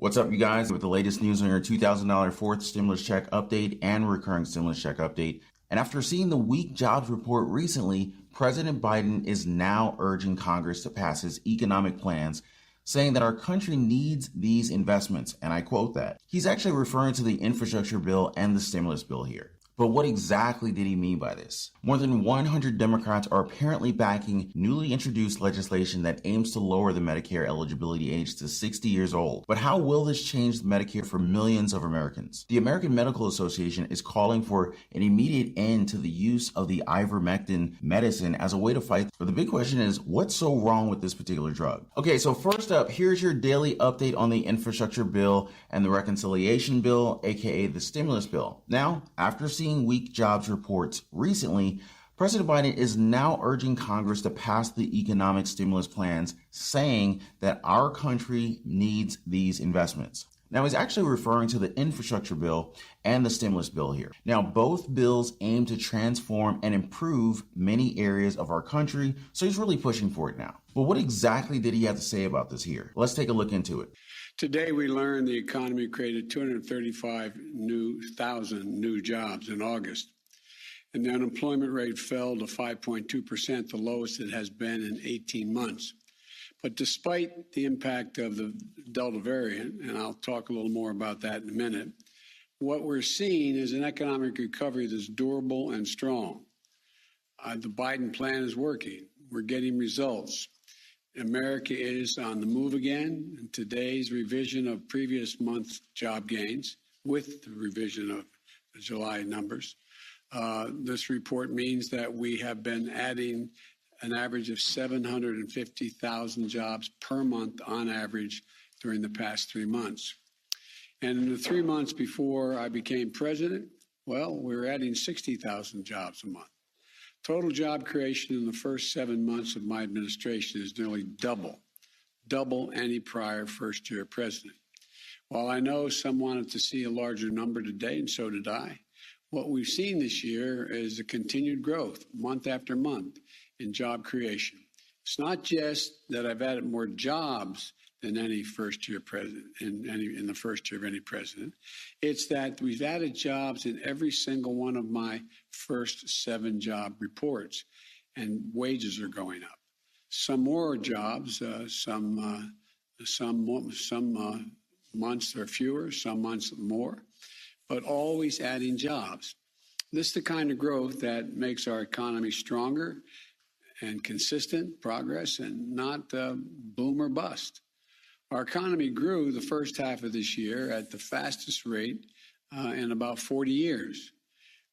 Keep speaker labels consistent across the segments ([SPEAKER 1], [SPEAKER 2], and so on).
[SPEAKER 1] What's up, you guys, with the latest news on your $2,000 fourth stimulus check update and recurring stimulus check update. And after seeing the weak jobs report recently, President Biden is now urging Congress to pass his economic plans, saying that our country needs these investments. And I quote that. He's actually referring to the infrastructure bill and the stimulus bill here. But what exactly did he mean by this? More than 100 Democrats are apparently backing newly introduced legislation that aims to lower the Medicare eligibility age to 60 years old. But how will this change Medicare for millions of Americans? The American Medical Association is calling for an immediate end to the use of the Ivermectin medicine as a way to fight. But the big question is, what's so wrong with this particular drug? Okay, so first up, here's your daily update on the infrastructure bill and the reconciliation bill, aka the stimulus bill. Now, after seeing weak jobs reports recently, President Biden is now urging Congress to pass the economic stimulus plans, saying that our country needs these investments. Now, he's actually referring to the infrastructure bill and the stimulus bill here. Now, both bills aim to transform and improve many areas of our country, so he's really pushing for it now. But what exactly did he have to say about this here? Let's take a look into it.
[SPEAKER 2] Today, we learned the economy created 235,000 new jobs in August, and the unemployment rate fell to 5.2%, the lowest it has been in 18 months. But despite the impact of the Delta variant, and I'll talk a little more about that in a minute, what we're seeing is an economic recovery that's durable and strong. The Biden plan is working. We're getting results. America is on the move again. And today's revision of previous month's job gains, with the revision of the July numbers, this report means that we have been adding an average of 750,000 jobs per month on average during the past 3 months. And in the 3 months before I became president, well, we were adding 60,000 jobs a month. Total job creation in the first 7 months of my administration is nearly double any prior first-year president. While I know some wanted to see a larger number today, and so did I, what we've seen this year is a continued growth, month after month, in job creation. It's not just that I've added more jobs than any first-year president in the first year of any president. It's that we've added jobs in every single one of my first 7 job reports, and wages are going up. Some more jobs, some months are fewer, some months more, but always adding jobs. This is the kind of growth that makes our economy stronger and consistent progress, and not boom or bust. Our economy grew the first half of this year at the fastest rate in about 40 years.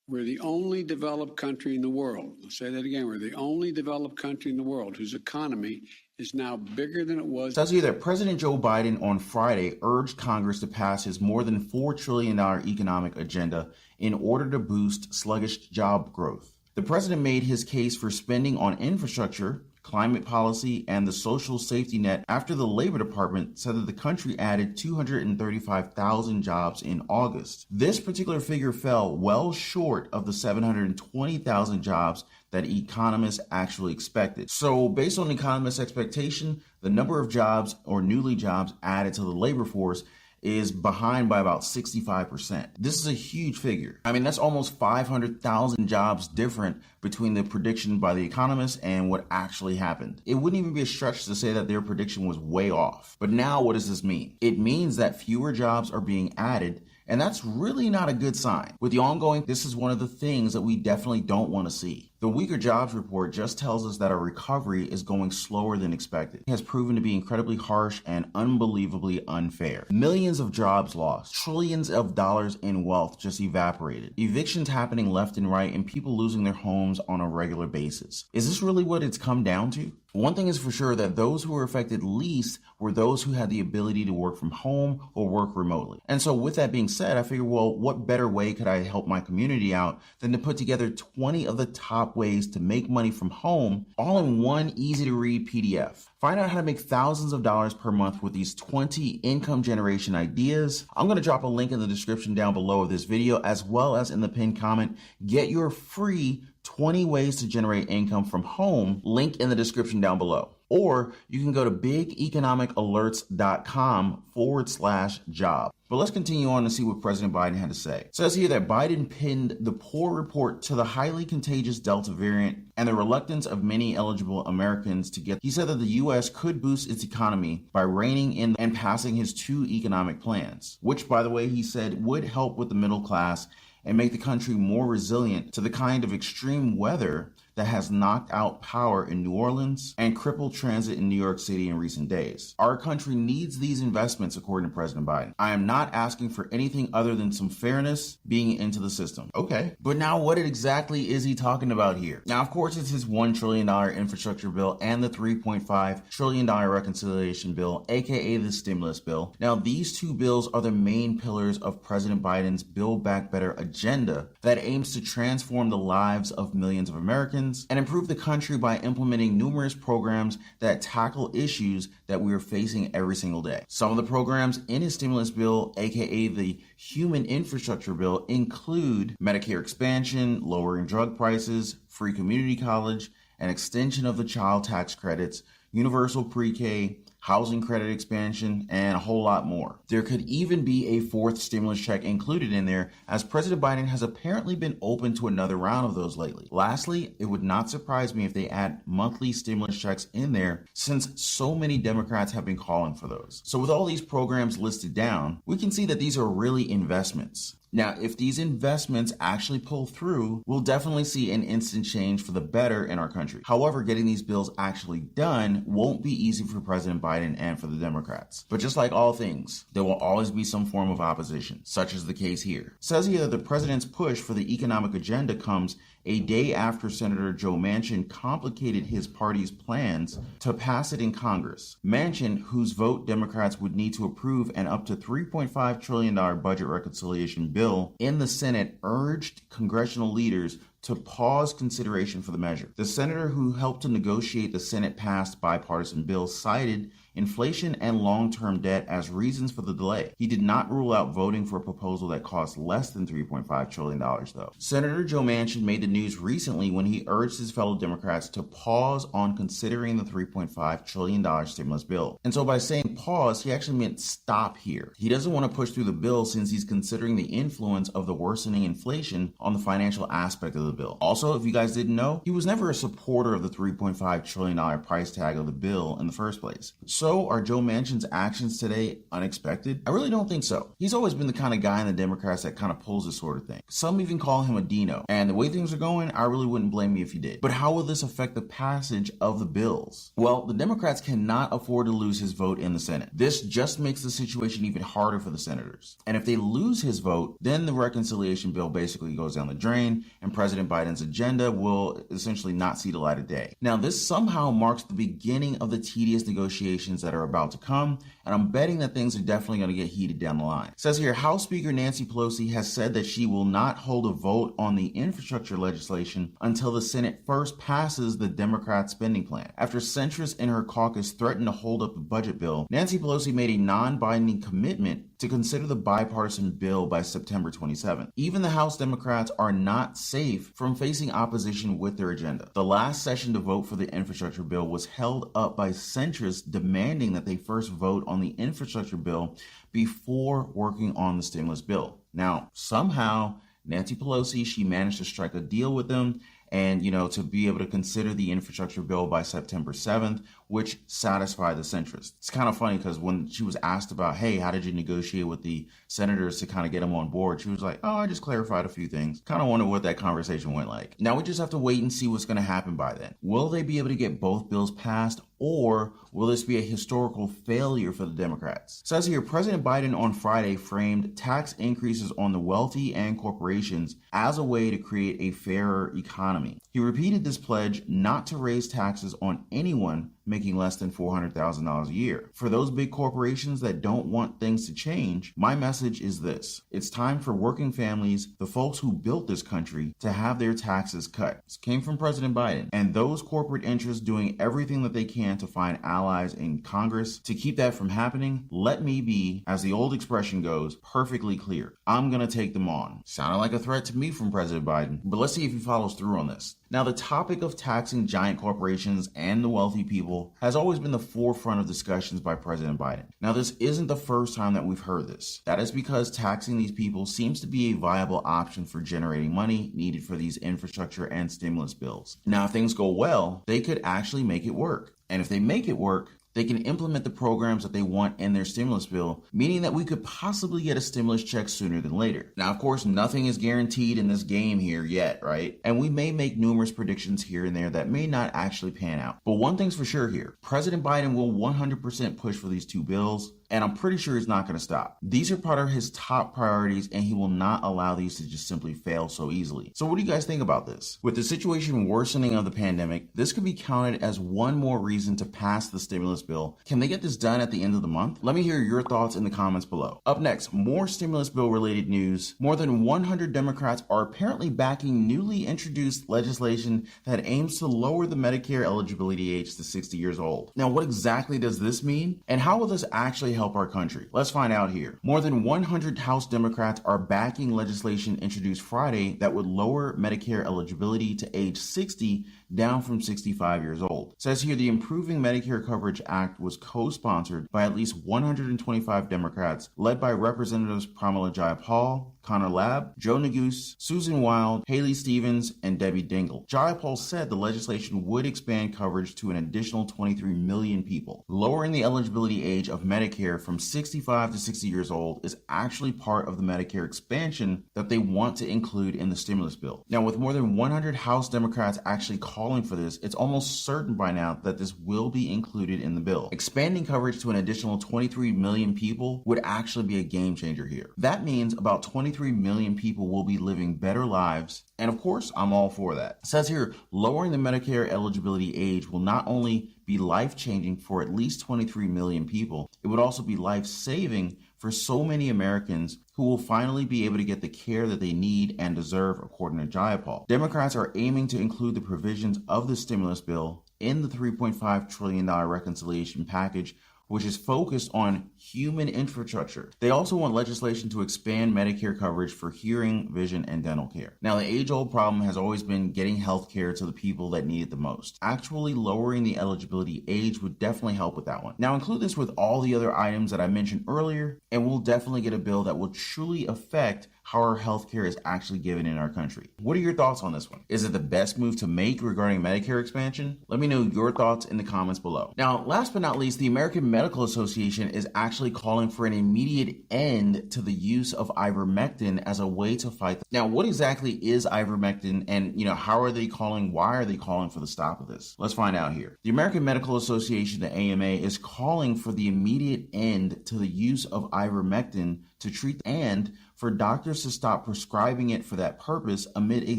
[SPEAKER 2] We're the only developed country in the world. I'll say that again. We're the only developed country in the world whose economy is now bigger than it was.
[SPEAKER 1] Tells you that President Joe Biden on Friday urged Congress to pass his more than $4 trillion economic agenda in order to boost sluggish job growth. The president made his case for spending on infrastructure, climate policy, and the social safety net after the Labor Department said that the country added 235,000 jobs in August. This particular figure fell well short of the 720,000 jobs that economists actually expected. So based on economists' expectation, the number of jobs or newly jobs added to the labor force is behind by about 65%. This is a huge figure. I mean, that's almost 500,000 jobs different between the prediction by the economists and what actually happened. It wouldn't even be a stretch to say that their prediction was way off. But now what does this mean? It means that fewer jobs are being added, and that's really not a good sign. With the ongoing, this is one of the things that we definitely don't want to see. The weaker jobs report just tells us that our recovery is going slower than expected. It has proven to be incredibly harsh and unbelievably unfair. Millions of jobs lost, trillions of dollars in wealth just evaporated, evictions happening left and right, and people losing their homes on a regular basis. Is this really what it's come down to? One thing is for sure, that those who were affected least were those who had the ability to work from home or work remotely. And so with that being said, I figured, well, what better way could I help my community out than to put together 20 of the top ways to make money from home, all in one easy to read PDF. Find out how to make thousands of dollars per month with these 20 income generation ideas. I'm going to drop a link in the description down below of this video, as well as in the pinned comment. Get your free 20 ways to generate income from home link in the description down below. Or you can go to bigeconomicalerts.com/job. But let's continue on to see what President Biden had to say. It says here that Biden pinned the poor report to the highly contagious Delta variant and the reluctance of many eligible Americans to get. He said that the U.S. could boost its economy by reining in and passing his 2 economic plans, which, by the way, he said would help with the middle class and make the country more resilient to the kind of extreme weather that has knocked out power in New Orleans and crippled transit in New York City in recent days. Our country needs these investments, according to President Biden. I am not asking for anything other than some fairness being into the system. Okay, but now what exactly is he talking about here? Now, of course, it's his $1 trillion infrastructure bill and the $3.5 trillion reconciliation bill, aka the stimulus bill. Now, these 2 bills are the main pillars of President Biden's Build Back Better agenda that aims to transform the lives of millions of Americans and improve the country by implementing numerous programs that tackle issues that we are facing every single day. Some of the programs in his stimulus bill, aka the Human Infrastructure Bill, include Medicare expansion, lowering drug prices, free community college, an extension of the child tax credits, universal pre-K, housing credit expansion, and a whole lot more. There could even be a 4th stimulus check included in there, as President Biden has apparently been open to another round of those lately. Lastly, it would not surprise me if they add monthly stimulus checks in there, since so many Democrats have been calling for those. So with all these programs listed down, we can see that these are really investments. Now, if these investments actually pull through, we'll definitely see an instant change for the better in our country. However, getting these bills actually done won't be easy for President Biden and for the Democrats. But just like all things, there will always be some form of opposition, such as the case here. It says here that the president's push for the economic agenda comes a day after Senator Joe Manchin complicated his party's plans to pass it in Congress. Manchin, whose vote Democrats would need to approve an up to $3.5 trillion budget reconciliation bill in the Senate, urged congressional leaders to pause consideration for the measure. The senator who helped to negotiate the Senate-passed bipartisan bill cited inflation and long-term debt as reasons for the delay. He did not rule out voting for a proposal that costs less than $3.5 trillion, though. Senator Joe Manchin made the news recently when he urged his fellow Democrats to pause on considering the $3.5 trillion stimulus bill. And so by saying pause, he actually meant stop here. He doesn't want to push through the bill since he's considering the influence of the worsening inflation on the financial aspect of the bill. Also, if you guys didn't know, he was never a supporter of the $3.5 trillion price tag of the bill in the first place. So are Joe Manchin's actions today unexpected? I really don't think so. He's always been the kind of guy in the Democrats that kind of pulls this sort of thing. Some even call him a Dino. And the way things are going, I really wouldn't blame you if he did. But how will this affect the passage of the bills? Well, the Democrats cannot afford to lose his vote in the Senate. This just makes the situation even harder for the senators. And if they lose his vote, then the reconciliation bill basically goes down the drain and President Biden's agenda will essentially not see the light of day. Now, this somehow marks the beginning of the tedious negotiations that are about to come, and I'm betting that things are definitely going to get heated down the line. It says here, House Speaker Nancy Pelosi has said that she will not hold a vote on the infrastructure legislation until the Senate first passes the Democrat spending plan. After centrists in her caucus threatened to hold up the budget bill, Nancy Pelosi made a non-binding commitment to consider the bipartisan bill by September 27th. Even the House Democrats are not safe from facing opposition with their agenda. The last session to vote for the infrastructure bill was held up by centrists demanding that they first vote on the infrastructure bill before working on the stimulus bill. Now, somehow, Nancy Pelosi, she managed to strike a deal with them and, to be able to consider the infrastructure bill by September 7th, which satisfied the centrists. It's kind of funny because when she was asked about, hey, how did you negotiate with the senators to kind of get them on board? She was like, oh, I just clarified a few things. Kind of wonder what that conversation went like. Now we just have to wait and see what's going to happen by then. Will they be able to get both bills passed, or will this be a historical failure for the Democrats? It says here, President Biden on Friday framed tax increases on the wealthy and corporations as a way to create a fairer economy. He repeated this pledge not to raise taxes on anyone making less than $400,000 a year. For those big corporations that don't want things to change, my message is this. It's time for working families, the folks who built this country, to have their taxes cut. This came from President Biden. And those corporate interests doing everything that they can to find allies in Congress to keep that from happening, let me be, as the old expression goes, perfectly clear. I'm going to take them on. Sounded like a threat to me from President Biden, but let's see if he follows through on this. Now, the topic of taxing giant corporations and the wealthy people has always been the forefront of discussions by President Biden. Now, this isn't the first time that we've heard this. That is because taxing these people seems to be a viable option for generating money needed for these infrastructure and stimulus bills. Now, if things go well, they could actually make it work. And if they make it work, they can implement the programs that they want in their stimulus bill, meaning that we could possibly get a stimulus check sooner than later. Now, of course, nothing is guaranteed in this game here yet, right? And we may make numerous predictions here and there that may not actually pan out. But one thing's for sure here, President Biden will 100% push for these two bills, and I'm pretty sure he's not going to stop. These are part of his top priorities, and he will not allow these to just simply fail so easily. So what do you guys think about this? With the situation worsening of the pandemic, this could be counted as one more reason to pass the stimulus bill. Can they get this done at the end of the month? Let me hear your thoughts in the comments below. Up next, more stimulus bill related news. More than 100 Democrats are apparently backing newly introduced legislation that aims to lower the Medicare eligibility age to 60 years old. Now, what exactly does this mean? And how will this actually help our country? Let's find out here. More than 100 House Democrats are backing legislation introduced Friday that would lower Medicare eligibility to age 60 down from 65 years old. It says here the Improving Medicare Coverage Act was co-sponsored by at least 125 Democrats, led by Representatives Pramila Jayapal, Connor Labb, Joe Neguse, Susan Wild, Haley Stevens, and Debbie Dingell. Jayapal said the legislation would expand coverage to an additional 23 million people. Lowering the eligibility age of Medicare from 65 to 60 years old is actually part of the Medicare expansion that they want to include in the stimulus bill. Now, with more than 100 House Democrats actually calling for this, it's almost certain by now that this will be included in the bill. Expanding coverage to an additional 23 million people would actually be a game changer here. That means about 23 million people will be living better lives, and of course, I'm all for that. It says here, lowering the Medicare eligibility age will not only be life-changing for at least 23 million people, it would also be life-saving for so many Americans who will finally be able to get the care that they need and deserve, according to Jayapal. Democrats are aiming to include the provisions of the stimulus bill in the $3.5 trillion reconciliation package, which is focused on human infrastructure. They also want legislation to expand Medicare coverage for hearing, vision, and dental care. Now, the age-old problem has always been getting health care to the people that need it the most. Actually lowering the eligibility age would definitely help with that one. Now, include this with all the other items that I mentioned earlier, and we'll definitely get a bill that will truly affect how our healthcare is actually given in our country. What are your thoughts on this one? Is it the best move to make regarding Medicare expansion? Let me know your thoughts in the comments below. Now, last but not least, the American Medical Association is actually calling for an immediate end to the use of ivermectin as a way to fight. Now, what exactly is ivermectin, and how are they calling? Why are they calling for the stop of this? Let's find out here. The American Medical Association, the AMA, is calling for the immediate end to the use of ivermectin to treat and for doctors to stop prescribing it for that purpose amid a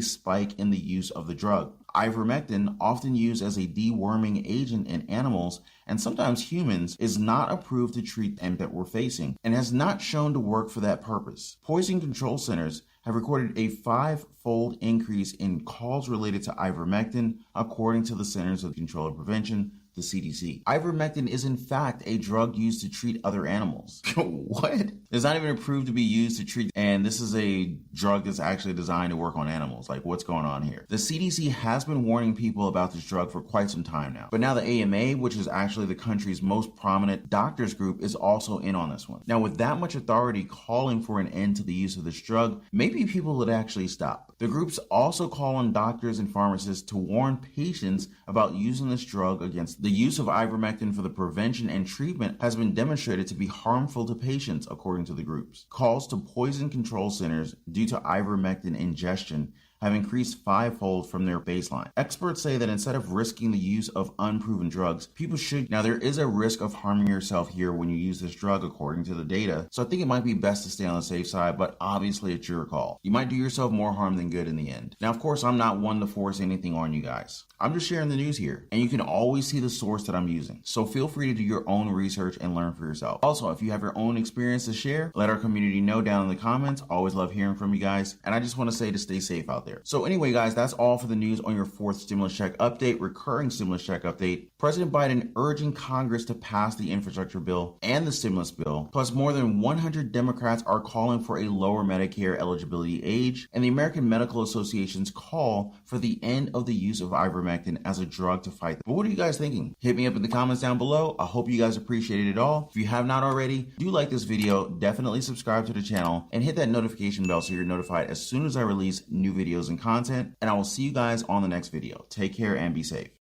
[SPEAKER 1] spike in the use of the drug. Ivermectin, often used as a deworming agent in animals and sometimes humans, is not approved to treat the that we're facing and has not shown to work for that purpose. Poison control centers have recorded a 5-fold increase in calls related to ivermectin, according to the Centers of Control and Prevention, the CDC. Ivermectin is in fact a drug used to treat other animals. What? It's not even approved to be used to treat, and this is a drug that's actually designed to work on animals. Like, what's going on here? The CDC has been warning people about this drug for quite some time now. But now the AMA, which is actually the country's most prominent doctors group, is also in on this one. Now, with that much authority calling for an end to the use of this drug, maybe people would actually stop. The groups also call on doctors and pharmacists to warn patients about using this drug against the use of ivermectin for the prevention and treatment has been demonstrated to be harmful to patients, according to the groups. Calls to poison control centers due to ivermectin ingestion have increased 5-fold from their baseline. Experts say that instead of risking the use of unproven drugs, people should. Now, there is a risk of harming yourself here when you use this drug, according to the data, so I think it might be best to stay on the safe side, but obviously it's your call. You might do yourself more harm than good in the end. Now, of course, I'm not one to force anything on you guys. I'm just sharing the news here, and you can always see the source that I'm using, so feel free to do your own research and learn for yourself. Also, if you have your own experience to share, let our community know down in the comments. Always love hearing from you guys, and I just want to say to stay safe out there. there. So anyway, guys, that's all for the news on your fourth stimulus check update, recurring stimulus check update. President Biden urging Congress to pass the infrastructure bill and the stimulus bill. Plus, more than 100 Democrats are calling for a lower Medicare eligibility age, and the American Medical Association's call for the end of the use of ivermectin as a drug to fight. But what are you guys thinking? Hit me up in the comments down below. I hope you guys appreciated it all. If you have not already, do like this video, definitely subscribe to the channel, and hit that notification bell so you're notified as soon as I release new videos and content. And I will see you guys on the next video. Take care and be safe.